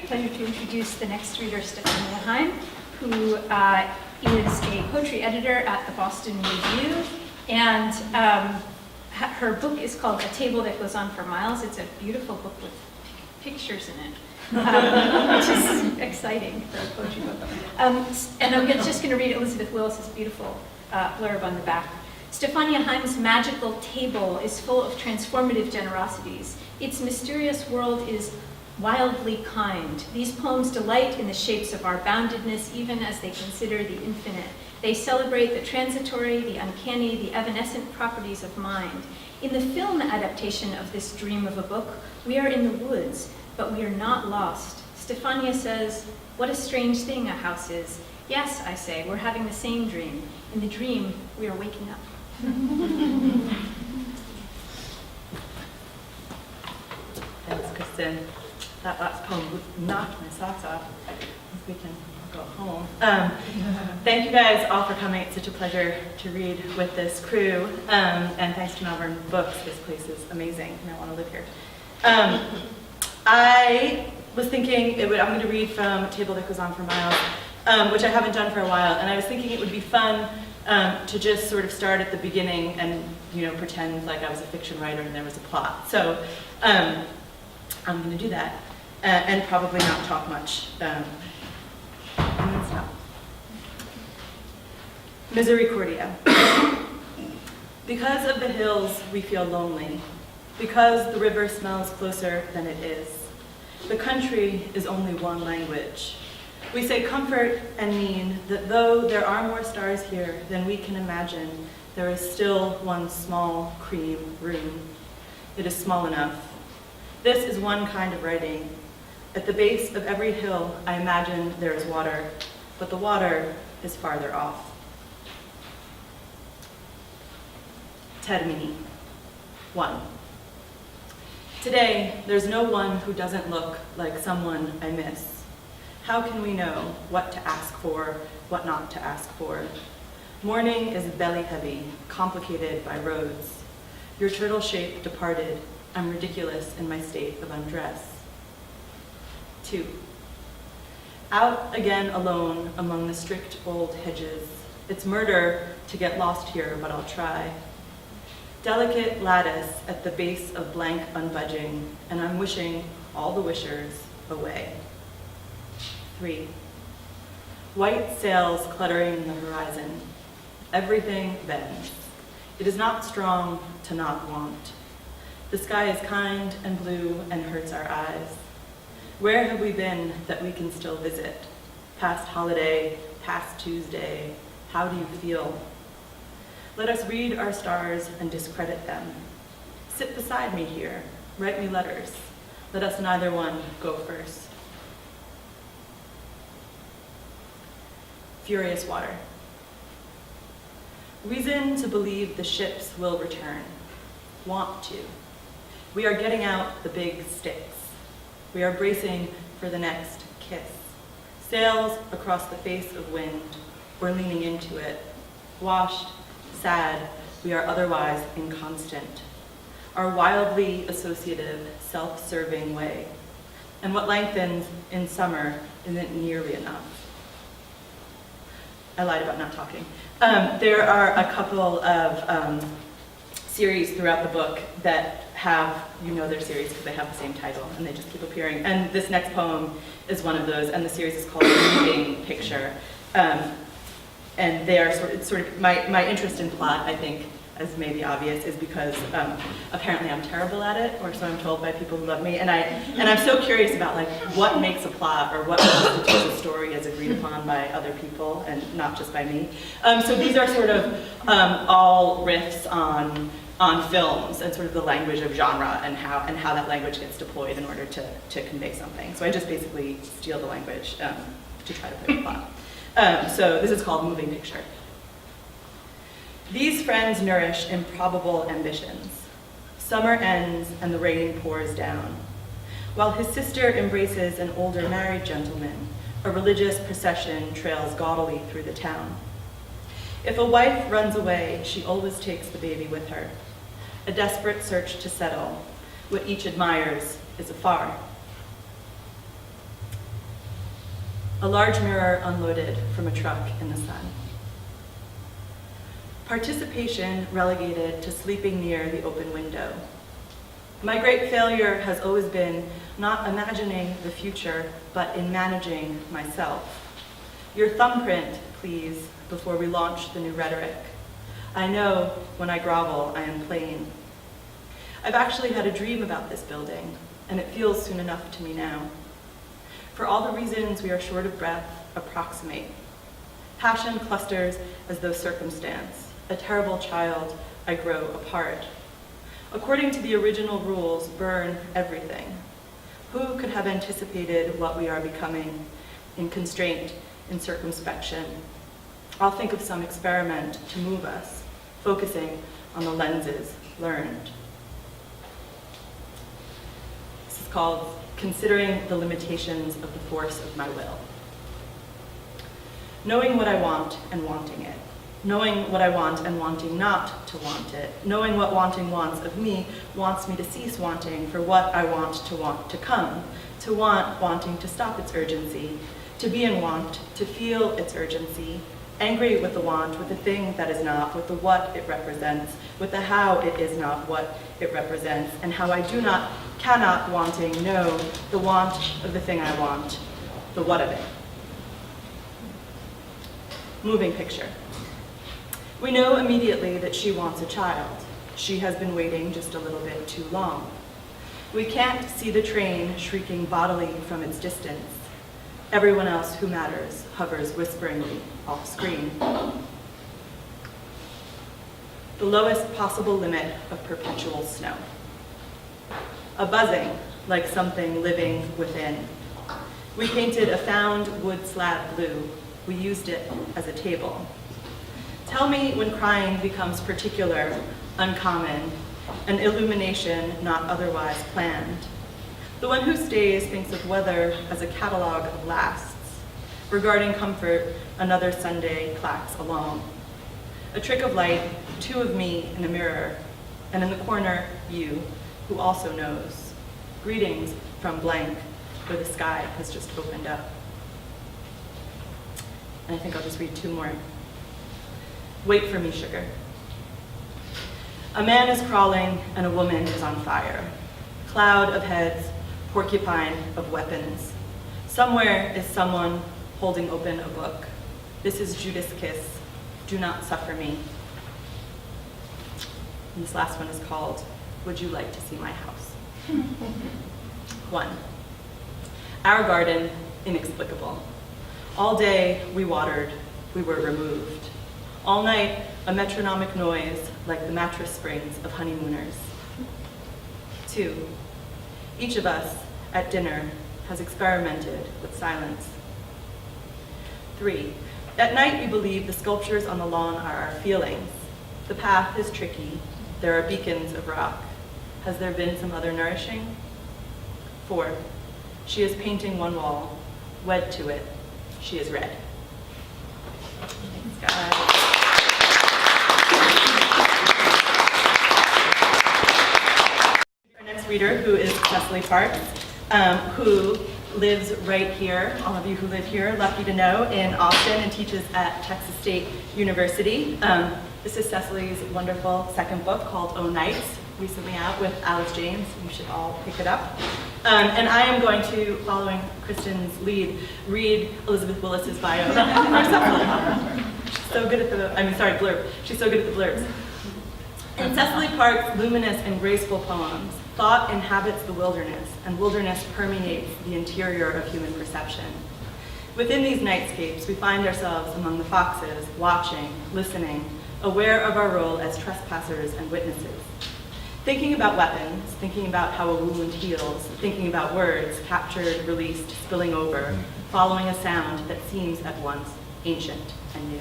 pleasure to introduce the next reader, Stefania Heim, who is a poetry editor at the Boston Review, and her book is called A Table That Goes On for Miles. It's a beautiful book with pictures in it, which is exciting for a poetry book. And I'm just going to read Elizabeth Willis's beautiful blurb on the back. Stefania Heim's magical table is full of transformative generosities. Its mysterious world is wildly kind. These poems delight in the shapes of our boundedness, even as they consider the infinite. They celebrate the transitory, the uncanny, the evanescent properties of mind. In the film adaptation of this dream of a book, we are in the woods, but we are not lost. Stefania says, "What a strange thing a house is." Yes, I say, we're having the same dream. In the dream, we are waking up. Thanks, Kristen. That last poem knocked my socks off. We can go home. Thank you guys all for coming. It's such a pleasure to read with this crew. And thanks to Malvern Books. This place is amazing, and I want to live here. I was thinking, I'm going to read from A Table That Goes On for Miles, which I haven't done for a while. And I was thinking it would be fun to just sort of start at the beginning and pretend like I was a fiction writer and there was a plot. So I'm going to do that. And probably not talk much. And then stop. Misericordia. Because of the hills, we feel lonely. Because the river smells closer than it is. The country is only one language. We say comfort and mean that though there are more stars here than we can imagine, there is still one small cream room. It is small enough. This is one kind of writing. At the base of every hill, I imagine there is water, but the water is farther off. Termini. 1. Today, there's no one who doesn't look like someone I miss. How can we know what to ask for, what not to ask for? Morning is belly heavy, complicated by roads. Your turtle shape departed. I'm ridiculous in my state of undress. 2. Out again alone among the strict old hedges. It's murder to get lost here, but I'll try. Delicate lattice at the base of blank unbudging, and I'm wishing all the wishers away. 3. White sails cluttering the horizon. Everything bends. It is not strong to not want. The sky is kind and blue and hurts our eyes. Where have we been that we can still visit? Past holiday, past Tuesday, how do you feel? Let us read our stars and discredit them. Sit beside me here, write me letters. Let us neither one go first. Furious water. Reason to believe the ships will return. Want to. We are getting out the big sticks. We are bracing for the next kiss. Sails across the face of wind. We're leaning into it. Washed, sad, we are otherwise inconstant. Our wildly associative, self-serving way. And what lengthens in summer isn't nearly enough. I lied about not talking. There are a couple of series throughout the book that have, their series because they have the same title and they just keep appearing. And this next poem is one of those, and the series is called Moving Picture. And they are sort of my interest in plot, I think, as may be obvious, is because apparently I'm terrible at it, or so I'm told by people who love me. And I'm so curious about what makes a plot or what constitutes a story as agreed upon by other people and not just by me. So these are sort of all riffs on films and sort of the language of genre and how that language gets deployed in order to convey something. So I just basically steal the language to try to play a plot. So this is called Moving Picture. These friends nourish improbable ambitions. Summer ends and the rain pours down. While his sister embraces an older married gentleman, a religious procession trails gaudily through the town. If a wife runs away, she always takes the baby with her. A desperate search to settle. What each admires is afar. a large mirror unloaded from a truck in the sun. Participation relegated to sleeping near the open window. My great failure has always been not imagining the future, but in managing myself. Your thumbprint, please, before we launch the new rhetoric. I know when I grovel, I am plain. I've actually had a dream about this building, and it feels soon enough to me now. For all the reasons we are short of breath, approximate. Passion clusters as though circumstance. A terrible child, I grow apart. According to the original rules, burn everything. Who could have anticipated what we are becoming in constraint, in circumspection? I'll think of some experiment to move us, focusing on the lenses learned. This is called Considering the Limitations of the Force of My Will. Knowing what I want and wanting it. Knowing what I want and wanting not to want it. Knowing what wanting wants of me wants me to cease wanting for what I want to come. To want, wanting to stop its urgency. To be in want, to feel its urgency. Angry with the want, with the thing that is not, with the what it represents, with the how it is not what it represents, and how I do not, cannot wanting know the want of the thing I want, the what of it. Moving picture. We know immediately that she wants a child. She has been waiting just a little bit too long. We can't see the train shrieking bodily from its distance. Everyone else who matters hovers whisperingly off screen. The lowest possible limit of perpetual snow. A buzzing like something living within. We painted a found wood slab blue. We used it as a table. Tell me when crying becomes particular, uncommon, an illumination not otherwise planned. The one who stays thinks of weather as a catalog of lasts. Regarding comfort, another Sunday clacks along. A trick of light, two of me in a mirror, and in the corner, you, who also knows. Greetings from blank, where the sky has just opened up. And I think I'll just read two more. Wait for me, sugar. A man is crawling and a woman is on fire. Cloud of heads, porcupine of weapons. Somewhere is someone holding open a book. This is Judas' kiss. Do not suffer me. And this last one is called, Would You Like to See My House? 1. Our garden, inexplicable. All day we watered, we were removed. All night, a metronomic noise like the mattress springs of honeymooners. 2. Each of us, at dinner, has experimented with silence. 3. At night, we believe the sculptures on the lawn are our feelings. The path is tricky. There are beacons of rock. Has there been some other nourishing? 4. She is painting one wall. Wed to it, she is red. Thanks, guys. Our next reader, who is Cecily Parks, who lives right here, all of you who live here, lucky to know, in Austin and teaches at Texas State University. This is Cecily's wonderful second book called Oh Nights, recently out with Alice James. You should all pick it up. And I am going to, following Kristen's lead, read Elizabeth Willis's bio. She's so good at blurb. She's so good at the blurbs. In Cecily Parks' luminous and graceful poems, thought inhabits the wilderness, and wilderness permeates the interior of human perception. Within these nightscapes, we find ourselves among the foxes, watching, listening, aware of our role as trespassers and witnesses. Thinking about weapons, thinking about how a wound heals, thinking about words, captured, released, spilling over, following a sound that seems at once ancient and new.